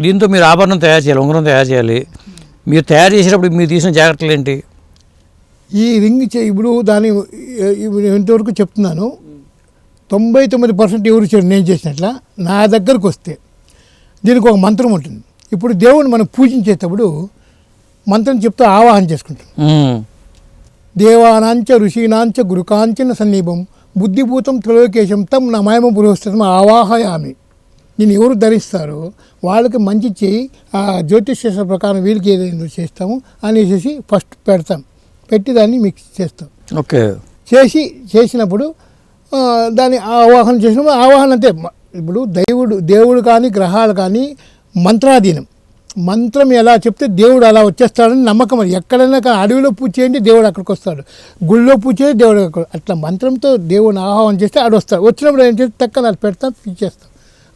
దీంతో మీరు ఆభరణం తయారు చేయాలి, ఉంగరం తయారు చేయాలి. మీరు తయారు చేసేటప్పుడు మీరు తీసిన జాగ్రత్తలు ఏంటి? ఈ రింగ్ ఇప్పుడు దాని ఎంతవరకు చెప్తున్నాను, 99% ఎవరు చేయరు నేను చేసినట్ల. నా దగ్గరకు వస్తే దీనికి ఒక మంత్రం ఉంటుంది. ఇప్పుడు దేవుని మనం పూజించేటప్పుడు మంత్రం చెప్తూ ఆవాహన చేసుకుంటాం. దేవానాంచ ఋషీనాంచ గురుకాంచన సన్నిభం బుద్ధిభూతం త్రిలోకేశం తం నమాయమ పురోహితం ఆవాహయామి. నేను ఎవరు ధరిస్తారో వాళ్ళకి మంచి చేయి, ఆ జ్యోతిష్శాస్త్ర ప్రకారం వీళ్ళకి ఏదైనా చేస్తాము అనేసి ఫస్ట్ పెడతాం. పెట్టి దాన్ని మిక్స్ చేస్తాం. ఓకే. చేసినప్పుడు దాన్ని ఆవాహన చేసినప్పుడు ఆవాహన అంటే ఇప్పుడు దేవుడు కానీ గ్రహాలు కానీ మంత్రాధీనం. మంత్రం ఎలా చెప్తే దేవుడు అలా వచ్చేస్తాడని నమ్మకం. అది ఎక్కడైనా అడవిలో పూజ చేయండి దేవుడు అక్కడికి వస్తాడు, గుళ్ళో పూజ చేయండి దేవుడు అక్కడ. అట్లా మంత్రంతో దేవుడిని ఆహ్వానం చేస్తే ఆడు వస్తాడు. వచ్చినప్పుడు ఏం చేస్తే తక్కువ అది పెడతాం, పిచ్చేస్తాం.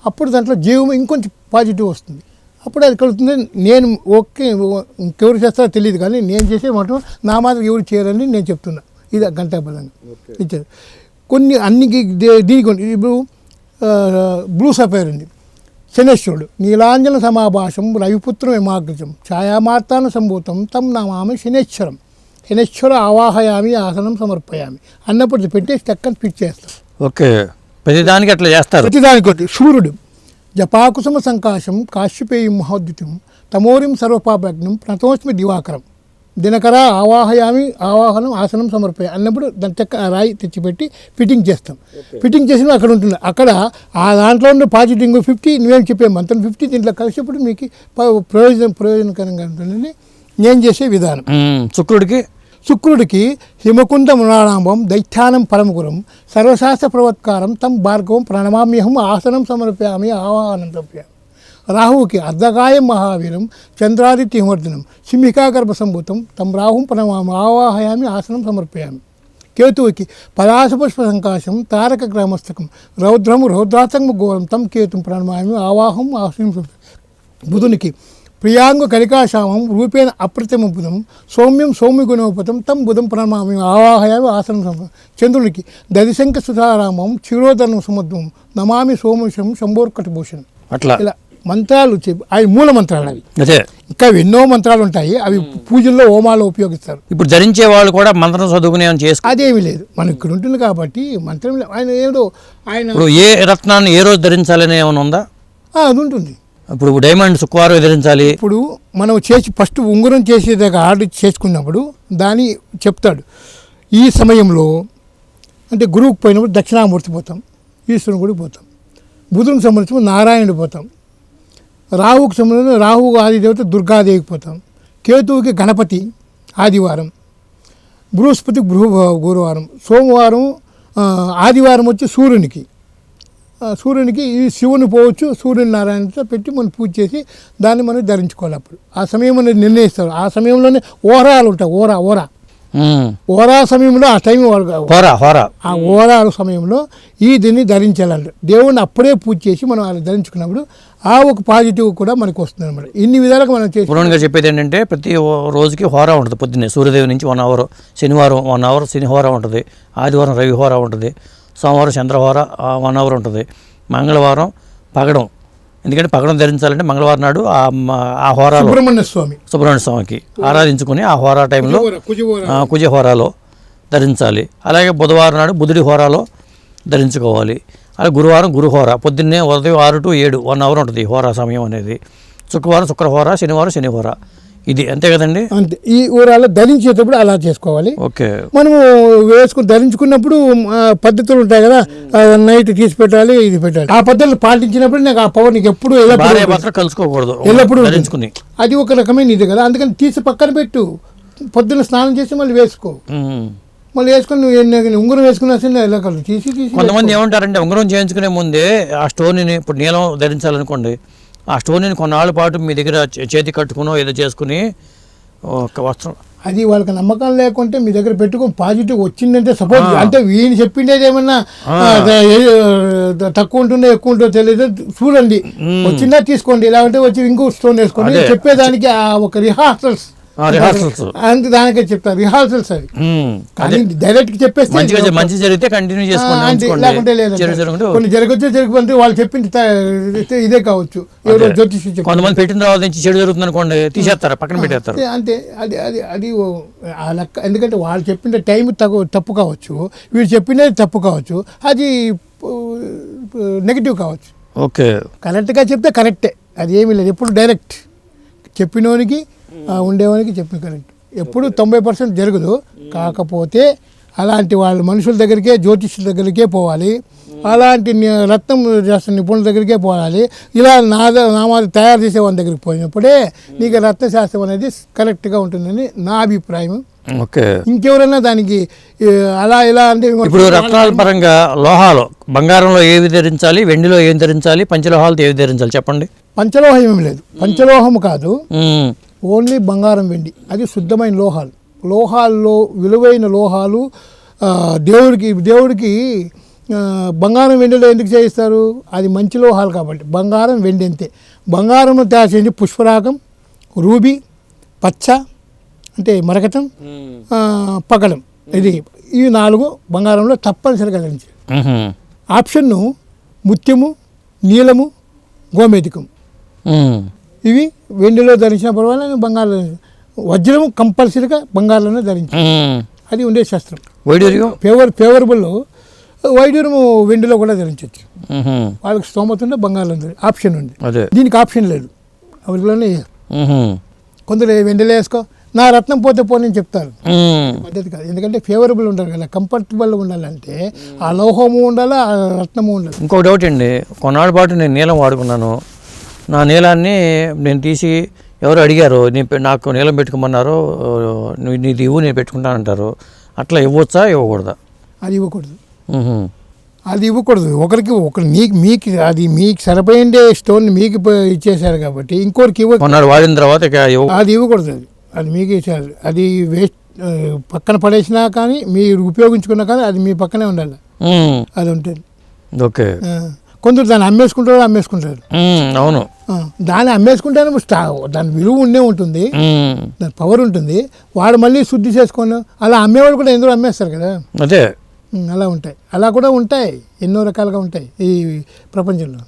అప్పుడు దాంట్లో జీవం ఇంకొంచెం పాజిటివ్ వస్తుంది. అప్పుడు అది కలుగుతుంది. నేను ఓకే ఇంకెవరు చేస్తారో తెలియదు, కానీ నేను చేసే మాట నా మాత్రం ఎవరు చేయరని నేను చెప్తున్నా. ఇది గంటాబలంగా ఇచ్చారు. కొన్ని అన్ని దీనికి ఇప్పుడు బ్లూ సఫైర్ ఉంది, శనేశ్వరుడు నీలాంజన సమాభాషం రవిపుత్రం యమాగ్రజం ఛాయామార్తాన సంభూతం తం నామామి శనేశ్వరం. శనేశ్వర ఆవాహయామి ఆసనం సమర్పయామి అన్నప్పుడు పెట్టేసి టక్కని ఫిట్ చేస్తాం. ఓకే. ప్రతిదానికి అట్లా చేస్తారు. ప్రతిదానికి సూర్యుడు జపాకుసుమ సంకాశం కాశ్యపేయం మహోద్యుతం తమోరిం సర్వపాపజ్ఞం ప్రణతోస్మి దివాకరం దినకర ఆవాహయామి ఆవాహనం ఆసనం సమర్పయ అన్నప్పుడు దాని చెక్క రాయి తెచ్చిపెట్టి ఫిట్టింగ్ చేస్తాం. ఫిట్టింగ్ చేసిన అక్కడ ఉంటుంది. అక్కడ ఆ దాంట్లో ఉన్న పాజిటివ్ 50 నువ్వేం చెప్పే మంత్రం 50 దీంట్లో కలిసేప్పుడు మీకు ప్రయోజనకరంగా ఉంటుందని నేను చేసే విధానం. శుక్రుడికి హిమకుంద మృణాళాంబం దైత్యానం పరమగురం సర్వశాస్త్ర ప్రవత్కారం తం భార్గవం ప్రణమామ్యహం ఆసనం సమర్పయామి ఆవాహనం సమర్పయామి. రాహువుకి అర్ధకాయం మహావీరం చంద్రాదిత్య హిమర్దనం సింహికాగర్భ సంభూతం తం రాహుం ప్రణమామి ఆవాహయామి ఆసనం సమర్పయామి. కేతువుకి పలాశపుష్ప సంకాశం తారక గ్రామస్థకం రౌద్రము రౌద్రాసంగ ఘోరం తం కేతుం ప్రణమామి ఆవాహం ఆసనం. బుధునికి ప్రియాంగు కలికాశామం రూపేణ అప్రతిమ బుధం సౌమ్యం సౌమ్యగుణోపతం తం బుధం ప్రణమామి ఆవాహయామి ఆసనం సమర్పయామి. చంద్రునికి దదిశంక సుధారామం క్షీరోదరం సముద్రం నమామి సోమశం శంభోర్కటభూషణం. అట్లా ఇలా మంత్రాలు అవి మూల మంత్రాలు. అవి ఇంకా ఎన్నో మంత్రాలు ఉంటాయి, అవి పూజల్లో హోమాల్లో ఉపయోగిస్తారు. ఇప్పుడు ధరించే వాళ్ళు కూడా మంత్రం చదువుకునే అదేమి లేదు, మనం ఇక్కడ ఉంటుంది కాబట్టి మంత్రం. ఆయన ఏదో ఆయన ఏ రత్నాన్ని ఏ రోజు ధరించాలని ఏమైనా ఉందా? అది ఉంటుంది. ఇప్పుడు డైమండ్ శుక్రవారం ధరించాలి. ఇప్పుడు మనం చేసి ఫస్ట్ ఉంగరం చేసేదాకా ఆర్డర్ చేసుకున్నప్పుడు దాన్ని చెప్తాడు. ఈ సమయంలో అంటే గురువుకి పోయినప్పుడు దక్షిణామూర్తి పోతాం, ఈశ్వరుని గుడికి పోతాం. బుధునికి సంబంధించిన నారాయణుడు పోతాం. రాహువుకి సంబంధించిన రాహువు ఆదిదేవత దుర్గాదేవికి పోతాం. కేతువుకి గణపతి ఆదివారం, బృహస్పతికి గురువారం, సోమవారం ఆదివారం వచ్చి సూర్యునికి ఈ శివుని పోవచ్చు. సూర్యుని నారాయణతో పెట్టి మనం పూజ చేసి దాన్ని మనం ధరించుకోవాలి. అప్పుడు ఆ సమయం అనేది నిర్ణయిస్తారు. ఆ సమయంలోనే ఓరాలు ఉంటాయి. ఓరా సమయంలో ఆ టైం ఆ ఓరాల సమయంలో ఈ దీన్ని ధరించాలంట. దేవుడిని అప్పుడే పూజ చేసి మనం అలా ధరించుకున్నప్పుడు ఆ ఒక పాజిటివ్ కూడా మనకు వస్తుంది అనమాట. ఇన్ని విధాలుగా మనం చేసి పురాణంగా చెప్పేది ఏంటంటే ప్రతి రోజుకి హోరా ఉంటుంది. పొద్దున్నే సూర్యదేవి నుంచి 1 అవర్, శనివారం 1 అవర్ శని హోరా ఉంటుంది, ఆదివారం రవి హోరా ఉంటుంది, సోమవారం చంద్రహోర 1 అవర్ ఉంటుంది, మంగళవారం పగడం. ఎందుకంటే పగడం ధరించాలంటే మంగళవారం నాడు ఆ హోరాలో సుబ్రహ్మణ్య స్వామికి ఆరాధించుకుని ఆ హోరా టైంలో కుజ హోరాలో ధరించాలి. అలాగే బుధవారం నాడు బుధుడి హోరాలో ధరించుకోవాలి. అలాగే గురువారం గురుహోర పొద్దున్నే ఉదయం 6 to 7 1 అవర్ ఉంటుంది హోరా సమయం అనేది. శుక్రవారం శుక్రహోర, శనివారం శనిహోర. ఇది అంతే కదండి. అంతే. ఈ ఊరాల్లో ధరించేటప్పుడు అలా చేసుకోవాలి. ఓకే. మనము ధరించుకున్నప్పుడు పద్ధతులు ఉంటాయి కదా, నైట్ తీసి పెట్టాలి, ఇది పెట్టాలి. ఆ పద్ధతులు పాటించినప్పుడు నాకు ఆ పవర్ నీకు ఎప్పుడు కలుసుకోకూడదు, ఎల్లప్పుడు ధరించుకుని. అది ఒక రకమైన ఇది కదా. అందుకని తీసి పక్కన పెట్టు, పొద్దున్న స్నానం చేసి మళ్ళీ వేసుకో. మళ్ళీ వేసుకొని నువ్వు ఉంగరం వేసుకున్నా ఎలా కలు తీసి కొంతమంది ఏమంటారంటే ఉంగరం చేయించుకునే ముందే ఆ స్టోన్ని ఇప్పుడు నీలం ధరించాలనుకోండి, ఆ స్టోన్ని కొన్నాళ్ళ పాటు మీ దగ్గర చేతి కట్టుకునో ఏదో చేసుకుని ఒక వస్త్రం. అది వాళ్ళకి నమ్మకం లేకుంటే మీ దగ్గర పెట్టుకుని పాజిటివ్ వచ్చిందంటే సపోజ్ అంటే వీని చెప్పిండేది ఏమన్నా తక్కువ ఉంటుందో ఎక్కువ ఉంటుందో తెలియదు. చూడండి వచ్చిందా తీసుకోండి, లేదంటే వచ్చి ఇంకో స్టోన్ వేసుకోండి. చెప్పేదానికి ఒక రిహార్సల్స్ రిహార్సల్స్ అంతే దానికే చెప్తారు రిహార్సల్స్ అవి. కానీ డైరెక్ట్ చెప్పేస్తే మంచి జరిగితే కంటిన్యూ అంటే లేకుంటే లేదు. చేసుకోండి. కొన్ని జరగచ్చు జరగకపోతే వాళ్ళు చెప్పింది ఇదే కావచ్చు, ఎవరో జ్యోతిష్యం చెప్పి కొంతమంది పెట్టిన తర్వాత నుంచి చెడు జరుగుతుంది అనుకోండి, తీసేస్తారు, పక్కన పెట్టేస్తారు. అంతే అది అది అది ఆ లెక్క. ఎందుకంటే వాళ్ళు చెప్పిన టైం తప్పు కావచ్చు, వీళ్ళు చెప్పినది తప్పు కావచ్చు, అది నెగిటివ్ కావచ్చు. ఓకే, కరెక్ట్గా చెప్తే కరెక్టే, అది ఏమీ లేదు. ఎప్పుడు డైరెక్ట్ చెప్పినోనికి ఉండేవానికి చెప్పిన కరెక్ట్. ఎప్పుడు 90% జరగదు. కాకపోతే అలాంటి వాళ్ళ మనుషుల దగ్గరికే, జ్యోతిష్యుల దగ్గరికే పోవాలి, అలాంటి రత్నం చేస్తున్న నిపుణుల దగ్గరికే పోవాలి. ఇలా నామాలు తయారు చేసే వాళ్ళ దగ్గరికి పోయినప్పుడే నీకు రత్నశాస్త్రం అనేది కరెక్ట్గా ఉంటుందని నా అభిప్రాయం. ఓకే, ఇంకెవరైనా దానికి అలా ఇలా అంటే ఇప్పుడు రత్నాల పరంగా లోహాలు బంగారంలో ఏవి ధరించాలి, వెండిలో ఏం ధరించాలి, పంచలోహాలతో ఏవి ధరించాలి చెప్పండి. పంచలోహం ఏమి లేదు, పంచలోహం కాదు, ఓన్లీ బంగారం వెండి, అది శుద్ధమైన లోహాలు. లోహాల్లో విలువైన లోహాలు దేవుడికి బంగారం వెండిలో ఎందుకు చేయిస్తారు, అది మంచి లోహాలు కాబట్టి. బంగారం వెండి అంతే. బంగారం తయారు చేసి పుష్పరాగం, రూబీ, పచ్చ అంటే మరకటం, పగడం, ఈ 4 బంగారంలో తప్పనిసరిగా ధరించారు. ఆప్షన్ను ముత్యము, నీలము, గోమేధికం, ఇవి వెండిలో ధరించిన పర్వాలేదు, బంగారంలో వజ్రము కంపల్సరీగా బంగారంలోనే ధరించారు. అది ఉండే శాస్త్రం. ఫేవరబుల్ వైడూర్యము వెండిలో కూడా ధరించవచ్చు. వాళ్ళకి స్తోమత ఉంటే బంగారంలో ఆప్షన్ ఉంది. దీనికి ఆప్షన్ లేదు, అవరిలోనే కొందరు వెండిలో వేసుకో, నా రత్నం పోతే పోనీ చెప్తారు. పద్ధతి కాదు. ఎందుకంటే ఫేవరబుల్ ఉండాలి కదా, కంఫర్టబుల్గా ఉండాలంటే ఆ లోహము ఉండాలి, ఆ రత్నము ఉండాలి. ఇంకో డౌట్ అండి, కొన్నాళ్ళ పాటు నేను నీలం వాడుకున్నాను. నా నీలాన్ని నేను తీసి ఎవరు అడిగారు, నాకు నీలం పెట్టుకోమన్నారు, నీది ఇవ్వు నేను పెట్టుకుంటానంటారు. అట్లా ఇవ్వచ్చా ఇవ్వకూడదా? అది ఇవ్వకూడదు. అది ఇవ్వకూడదు. మీకు అది మీకు సరిపోయిండే స్టోన్ మీకు ఇచ్చేసారు కాబట్టి ఇంకోరికి కొన్నాడు వాడిన తర్వాత అది ఇవ్వకూడదు. అది మీకు ఇచ్చారు, అది వేస్ట్ పక్కన పడేసినా కానీ మీరు ఉపయోగించుకున్నా కానీ అది మీ పక్కనే ఉండాలి, అది ఉంటుంది. ఓకే, కొందరు దాన్ని అమ్మేసుకుంటారు. అవును, దాన్ని అమ్మేసుకుంటేనే దాని విలువ ఉండే ఉంటుంది, దాని పవర్ ఉంటుంది. వాడు మళ్ళీ శుద్ధి చేసుకొని అలా అమ్మేవాళ్ళు కూడా ఎందుకు అమ్మేస్తారు కదా. అదే అలా ఉంటాయి, అలా కూడా ఉంటాయి, ఎన్నో రకాలుగా ఉంటాయి ఈ ప్రపంచంలో.